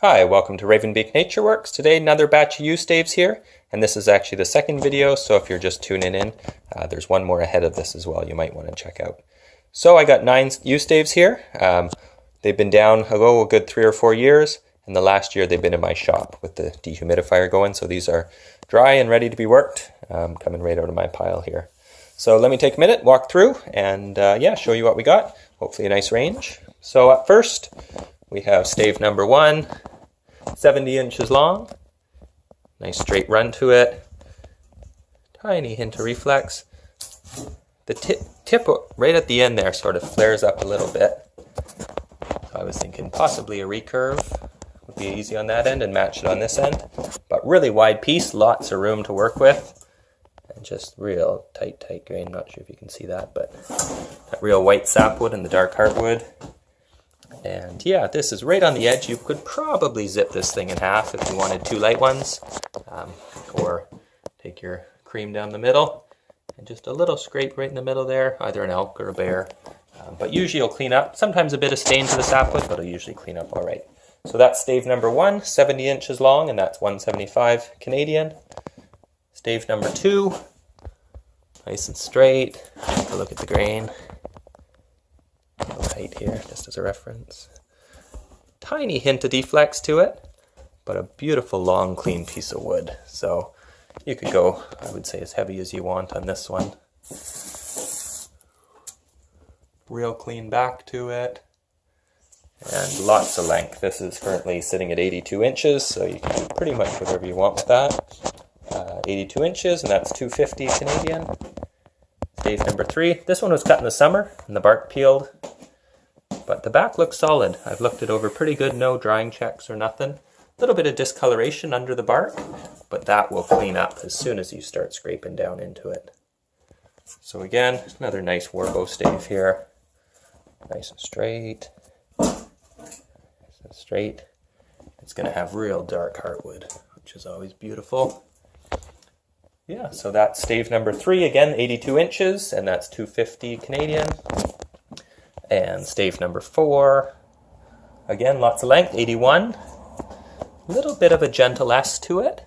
Hi, welcome to Ravenbeak Nature Works. Today another batch of U-staves here, and this is actually the second video, so if you're just tuning in, there's one more ahead of this as well you might want to check out. So I got 9 U-staves here. They've been down a good 3 or 4 years, and the last year they've been in my shop with the dehumidifier going, so these are dry and ready to be worked, coming right out of my pile here. So let me take a minute, walk through, and show you what we got. Hopefully a nice range. So at first, we have stave number 1, 70 inches long. Nice straight run to it. Tiny hint of reflex. The tip right at the end there sort of flares up a little bit. So I was thinking possibly a recurve would be easy on that end and match it on this end. But really wide piece, lots of room to work with. And just real tight grain. Not sure if you can see that, but that real white sapwood and the dark heartwood. And yeah, this is right on the edge. You could probably zip this thing in half if you wanted 2 light ones, or take your cream down the middle and just a little scrape right in the middle there, either an elk or a bear. But usually you'll clean up, sometimes a bit of stain to the sapwood, but it'll usually clean up all right. So that's stave number 1, 70 inches long, and that's 175 Canadian. Stave number 2, nice and straight. Take a look at the grain. Height here, just as a reference. Tiny hint of deflex to it, but a beautiful long clean piece of wood. So you could go, I would say, as heavy as you want on this one. Real clean back to it, and lots of length. This is currently sitting at 82 inches, so you can do pretty much whatever you want with that. 82 inches, and that's 250 Canadian. Stave number 3. This one was cut in the summer, and the bark peeled. But the back looks solid. I've looked it over pretty good, no drying checks or nothing. A little bit of discoloration under the bark, but that will clean up as soon as you start scraping down into it. So again, another nice warbow stave here. Nice and straight. Nice and straight. It's going to have real dark heartwood, which is always beautiful. Yeah, so that's stave number 3, again, 82 inches, and that's 250 Canadian. And stave number 4, again, lots of length, 81. A little bit of a gentle S to it.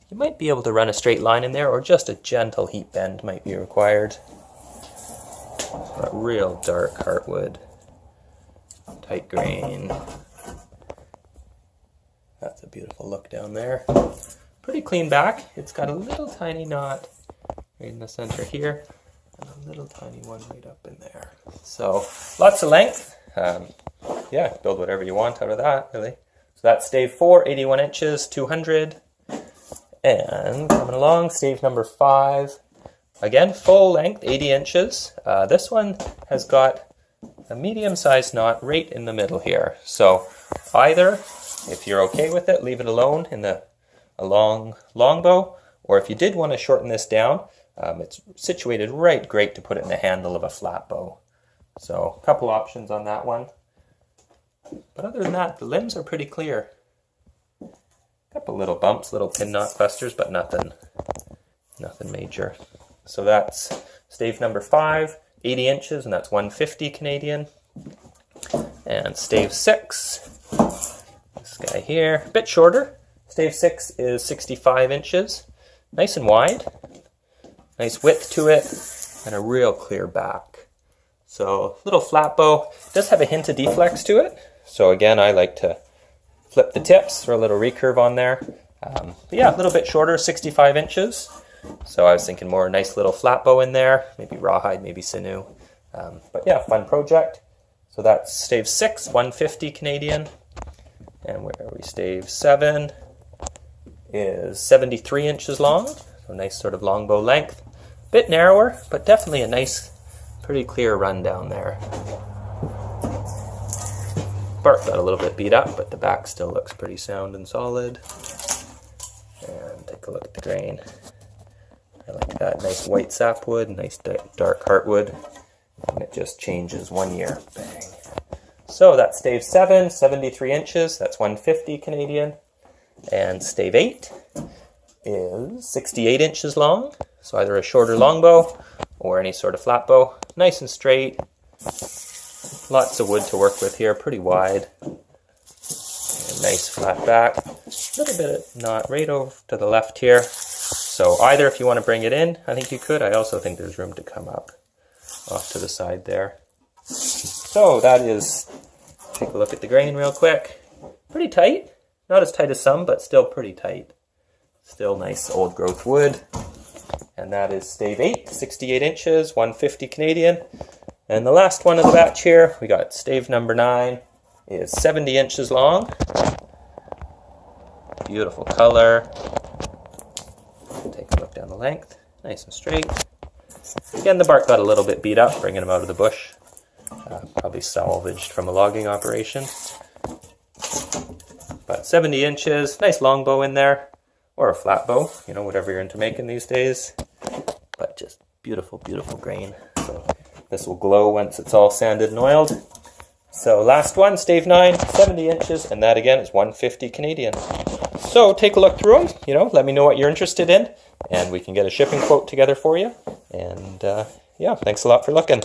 You might be able to run a straight line in there, or just a gentle heat bend might be required. A real dark heartwood, tight grain. That's a beautiful look down there. Pretty clean back. It's got a little tiny knot right in the center here, and a little tiny one right up in there. So lots of length. Build whatever you want out of that, really. So that's stave 4, 81 inches, 200. And coming along, stave number 5. Again, full length, 80 inches. This one has got a medium-sized knot right in the middle here. So either, if you're okay with it, leave it alone in a long bow, or if you did want to shorten this down, it's situated right great to put it in the handle of a flat bow. So a couple options on that one. But other than that, the limbs are pretty clear. Couple little bumps, little pin knot clusters, but nothing major. So that's stave number 5, 80 inches, and that's 150 Canadian. And stave 6, this guy here, a bit shorter. Stave 6 is 65 inches, nice and wide, nice width to it, and a real clear back. So little flat bow, does have a hint of deflex to it. So again, I like to flip the tips, throw a little recurve on there. But yeah, a little bit shorter, 65 inches. So I was thinking more nice little flat bow in there, maybe rawhide, maybe sinew. But yeah, fun project. So that's stave 6, 150 Canadian. And where are we? Stave 7 is 73 inches long. So nice sort of longbow length. Bit narrower, but definitely a nice, pretty clear run down there. Bark got a little bit beat up, but the back still looks pretty sound and solid. And take a look at the grain. I like that nice white sapwood, nice dark heartwood, and it just changes 1 year. Bang. So that's stave 7, 73 inches, that's 150 Canadian. And stave 8 is 68 inches long, so either a shorter longbow or any sort of flat bow. Nice and straight, lots of wood to work with here, pretty wide. And Nice flat back. A little bit of knot right over to the left here. So either if you want to bring it in, I think you could. I also think there's room to come up off to the side there. So that is, take a look at the grain real quick. Pretty tight. Not as tight as some, but still pretty tight. Still nice old growth wood. And that is stave 8, 68 inches, 150 Canadian. And the last one of the batch here, we got stave number 9, is 70 inches long. Beautiful color. Take a look down the length, nice and straight. Again, the bark got a little bit beat up, bringing them out of the bush. Probably salvaged from a logging operation. But 70 inches, nice long bow in there, or a flat bow, you know, whatever you're into making these days. But just beautiful, beautiful grain. So this will glow once it's all sanded and oiled. So last one, stave 9, 70 inches, and that again is 150 Canadian. So take a look through them, you know, let me know what you're interested in, and we can get a shipping quote together for you. And yeah, thanks a lot for looking.